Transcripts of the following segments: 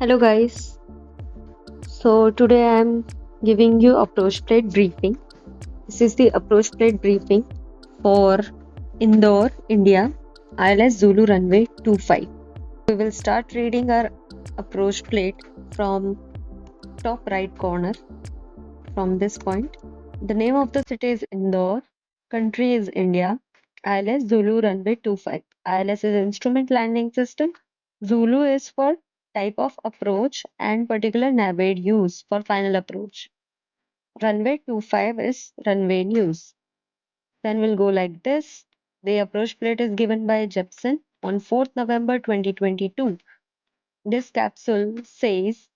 Hello guys. So today I am giving you approach plate briefing. This is the approach plate briefing for Indore, India, ILS Zulu runway 25. We will start reading our approach plate from top right corner from this point. The name of the city is Indore, country is India, ILS Zulu runway 25. ILS is instrument landing system. Zulu is for type of approach and particular navigate use for final approach. Runway 25 is runway news. Then we'll go like this. The approach plate is given by Jeppesen on 4th November 2022. This capsule says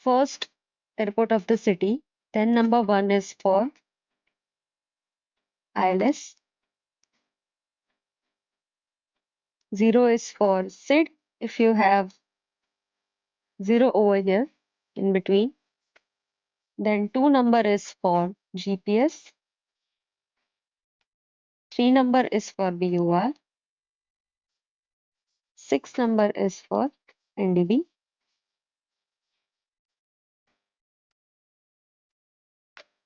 first airport of the city, then number 1 is for ILS, 0 is for SID if you have 0 over here in between. Then 2 number is for GPS, 3 number is for BUR, 6 number is for NDB.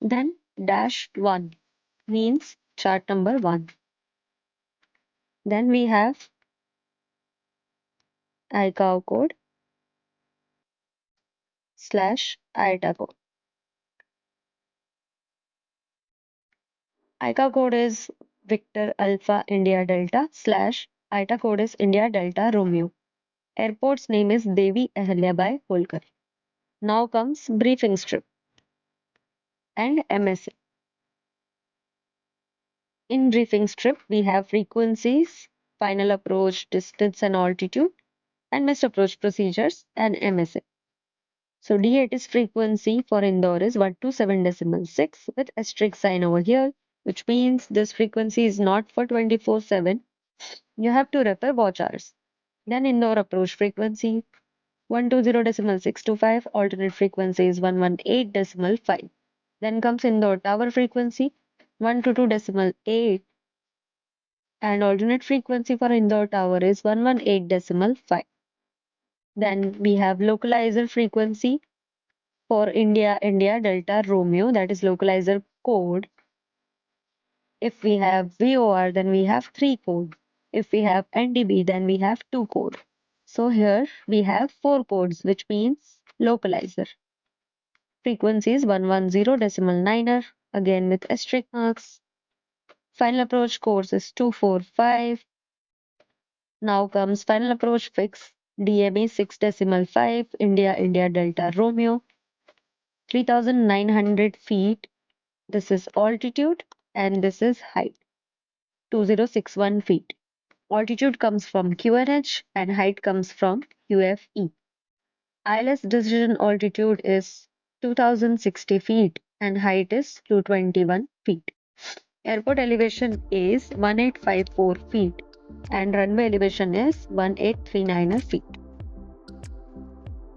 Then dash 1 means chart number 1. Then we have ICAO code slash ITA code. ICAO code is Victor Alpha India Delta slash ITA code is India Delta Romeo. Airport's name is Devi Ahalyabai Holkar. Now comes briefing strip and MSA. In briefing strip, we have frequencies, final approach, distance and altitude, and missed approach procedures and MSA. So D8 is frequency for Indore is 127.6 with asterisk sign over here, which means this frequency is not for 24/7. You have to refer watch hours. Then Indore approach frequency 120.625, alternate frequency is 118.5. Then comes Indore tower frequency 122.8 and alternate frequency for Indore tower is 118.5. Then we have localizer frequency for India, India Delta Romeo, that is localizer code. If we have VOR, then we have 3 code. If we have NDB, then we have 2 code. So here we have 4 codes, which means localizer. Frequency is 110.9er, again with asterisk marks. Final approach course is 245. Now comes final approach fix, DME 6.5, India, India Delta Romeo, 3,900 feet. This is altitude and this is height, 2061 feet. Altitude comes from QNH and height comes from QFE. ILS decision altitude is 2060 feet and height is 221 feet. Airport elevation is 1854 feet and runway elevation is 1839 feet.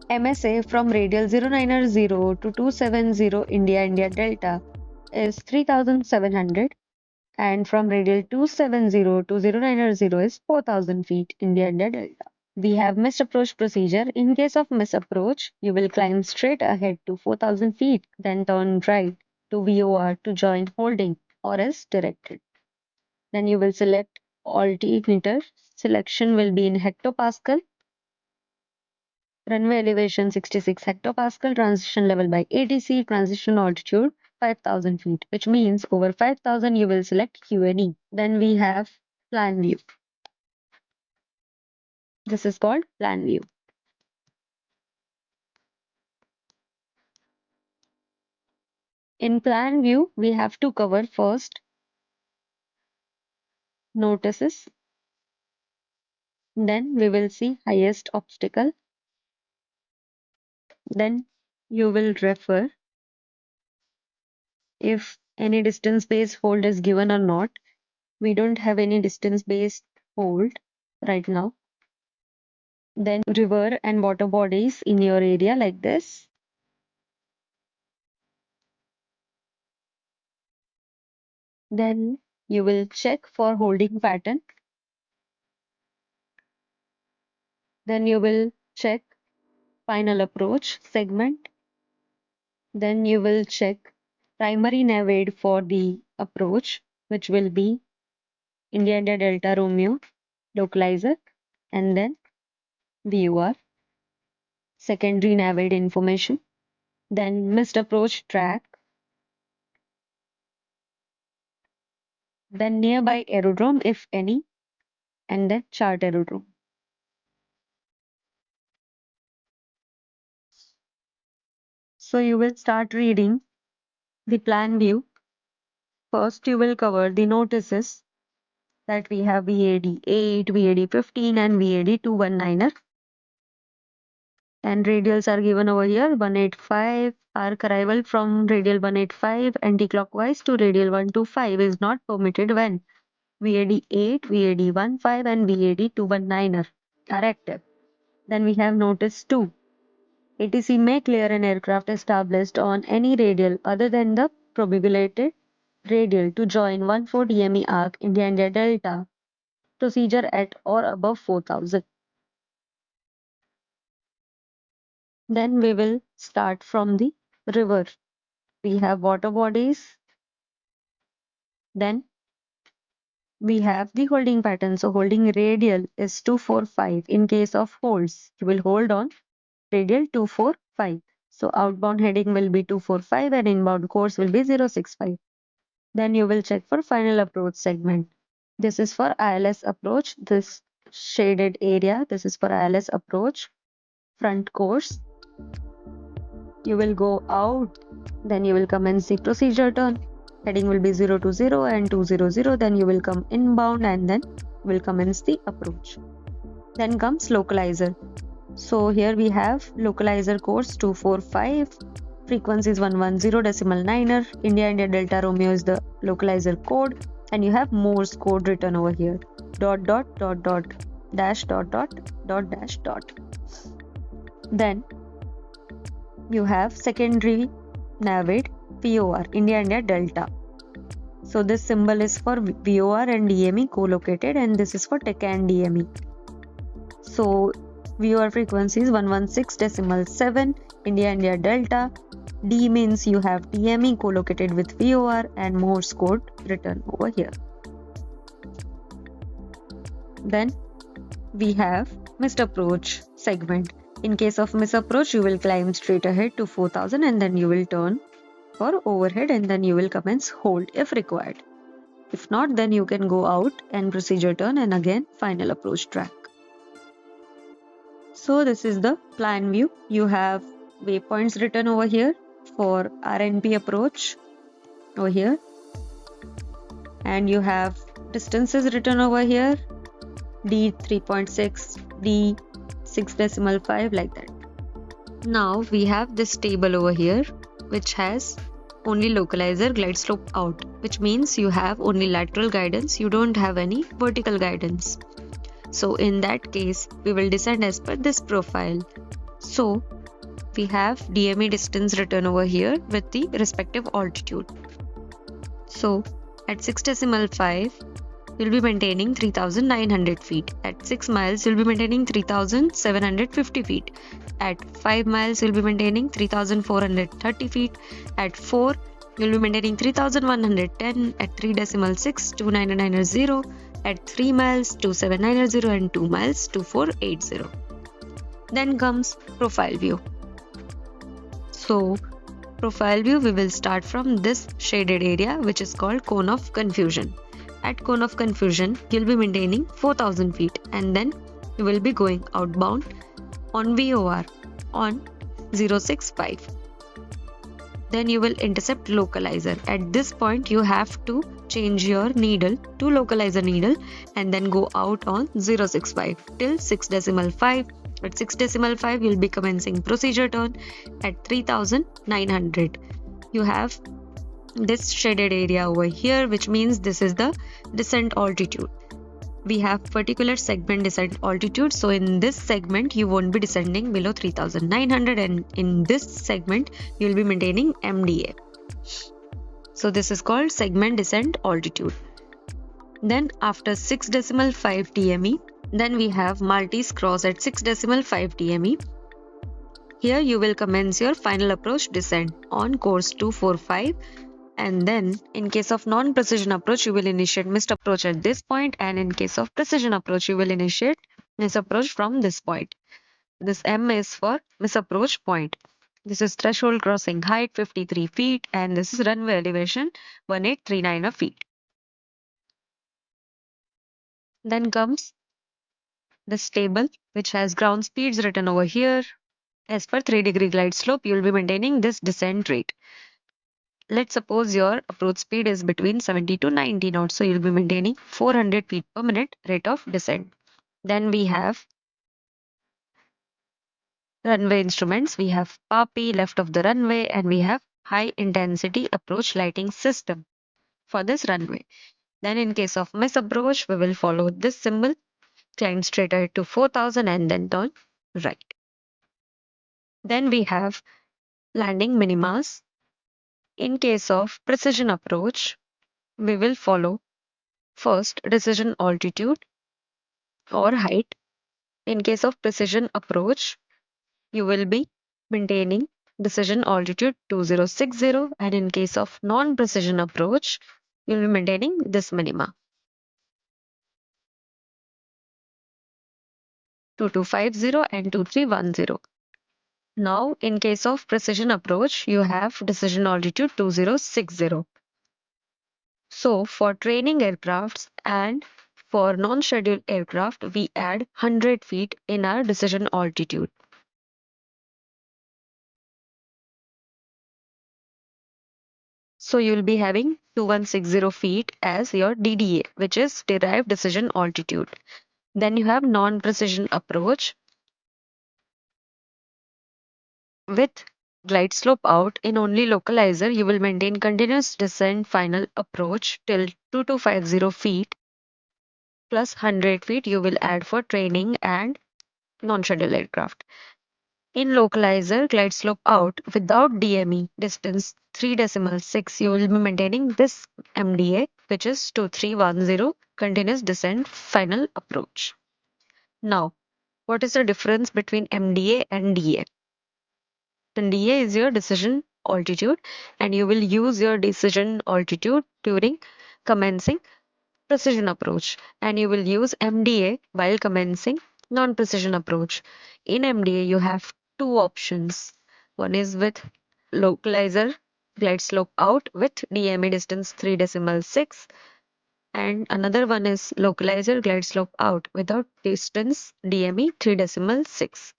MSA from radial 090 to 270 India India Delta is 3700 and from radial 270 to 090 is 4000 feet India India Delta. We have missed approach procedure. In case of misapproach, you will climb straight ahead to 4000 feet, then turn right to VOR to join holding or as directed. Then you will select altimeter. Selection will be in hectopascal. Runway elevation 66 hectopascal. Transition level by ATC. Transition altitude 5000 feet, which means over 5000 you will select QNE. Then we have plan view. This is called plan view. In plan view, we have to cover first notices, then we will see highest obstacle, then you will refer if any distance based hold is given or not. We don't have any distance based hold right now. Then river and water bodies in your area like this. Then you will check for holding pattern. Then you will check final approach segment. Then you will check primary nav aid for the approach, which will be India India Delta Romeo Localizer, and then VOR, secondary nav aid information, then missed approach track, then nearby aerodrome if any, and then chart aerodrome. So you will start reading the plan view. First, you will cover the notices that we have VAD 8, VAD 15, and VAD 219er. And radials are given over here 185. Arc arrival from radial 185 anti-clockwise to radial 125 is not permitted when VAD 8, VAD 15, and VAD 219er are active. Then we have notice 2. ATC may clear an aircraft established on any radial other than the probability radial to join 14 DME arc India India Delta procedure at or above 4000. Then we will start from the river. We have water bodies. Then we have the holding pattern. So holding radial is 245. In case of holds, you will hold on radial 245. So outbound heading will be 245 and inbound course will be 065. Then you will check for final approach segment. This is for ILS approach. This shaded area, this is for ILS approach. Front course. You will go out, then you will commence the procedure turn. Heading will be 020 and 200. Then you will come inbound and then will commence the approach. Then comes localizer. So here we have localizer course 245. Frequency is 110.9er. India India Delta Romeo is the localizer code, and you have Morse code written over here. Dot dot dot dot dash dot dot dot dash dot. Then you have secondary nav aid VOR India India Delta. So this symbol is for VOR and DME co-located, and this is for TECA and DME. So VOR frequency is 116.7 India India Delta. D means you have DME co-located with VOR and Morse code written over here. Then we have missed approach segment. In case of missed approach, you will climb straight ahead to 4000 and then you will turn for overhead and then you will commence hold if required. If not, then you can go out and procedure turn and again final approach track. So this is the plan view. You have waypoints written over here for RNP approach over here, and you have distances written over here, D 3.6, D 6.5, like that. Now we have this table over here which has only localizer glide slope out, which means you have only lateral guidance, you don't have any vertical guidance. So in that case, we will descend as per this profile. So we have DME distance written over here with the respective altitude. So at 6.5, you'll be maintaining 3,900 feet. At 6 miles, you'll be maintaining 3,750 feet. At 5 miles, you'll be maintaining 3,430 feet. At 4, you'll be maintaining 3,110. At 3.6, 2,990. At 3 miles, 2,790, and 2 miles, 2,480. Then comes profile view. So profile view, we will start from this shaded area which is called cone of confusion. At cone of confusion, you'll be maintaining 4,000 feet and then you will be going outbound on VOR on 065. Then you will intercept localizer. At this point, you have to change your needle to localizer needle and then go out on 065 till 6.5. At 6.5, you'll be commencing procedure turn at 3,900. You have this shaded area over here, which means this is the descent altitude. We have particular segment descent altitude. So in this segment, you won't be descending below 3,900, and in this segment, you'll be maintaining MDA. So this is called segment descent altitude. Then after 6.5 TME, then we have Maltese cross at 6.5 TME. Here you will commence your final approach descent on course 245, and then in case of non-precision approach you will initiate missed approach at this point, and in case of precision approach you will initiate missed approach from this point. This M is for misapproach point. This is threshold crossing height 53 feet, and this is runway elevation 1839 feet. Then comes this table which has ground speeds written over here. As per 3-degree glide slope, you will be maintaining this descent rate. Let's suppose your approach speed is between 70 to 90 knots, so you'll be maintaining 400 feet per minute rate of descent. Then we have runway instruments. We have PAPI left of the runway, and we have high intensity approach lighting system for this runway. Then in case of miss approach, we will follow this symbol, climb straight ahead to 4000 and then turn right. Then we have landing minimas. In case of precision approach, we will follow first decision altitude or height. In case of precision approach, you will be maintaining decision altitude 2060, and in case of non-precision approach, you will be maintaining this minima 2250 and 2310. Now, in case of precision approach, you have decision altitude 2060. So, for training aircrafts and for non-scheduled aircraft, we add 100 feet in our decision altitude. So, you will be having 2160 feet as your DDA, which is derived decision altitude. Then you have non-precision approach with glide slope out. In only localizer, you will maintain continuous descent final approach till 2250 feet plus 100 feet you will add for training and non-scheduled aircraft. In localizer, glide slope out without DME distance 3.6, you will be maintaining this MDA, which is 2310 continuous descent final approach. Now, what is the difference between MDA and DA? Then DA is your decision altitude, and you will use your decision altitude during commencing precision approach, and you will use MDA while commencing non-precision approach. In MDA, you have two options. One is with localizer glide slope out with DME distance 3.6, and another one is localizer glide slope out without distance DME 3.6.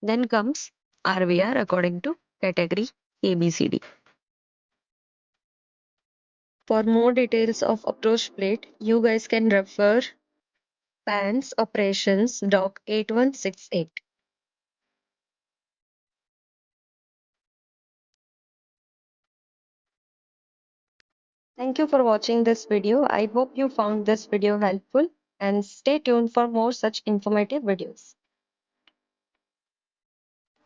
Then comes RVR according to category ABCD. For more details of approach plate, you guys can refer PANS Operations Doc 8168. Thank you for watching this video. I hope you found this video helpful, and stay tuned for more such informative videos.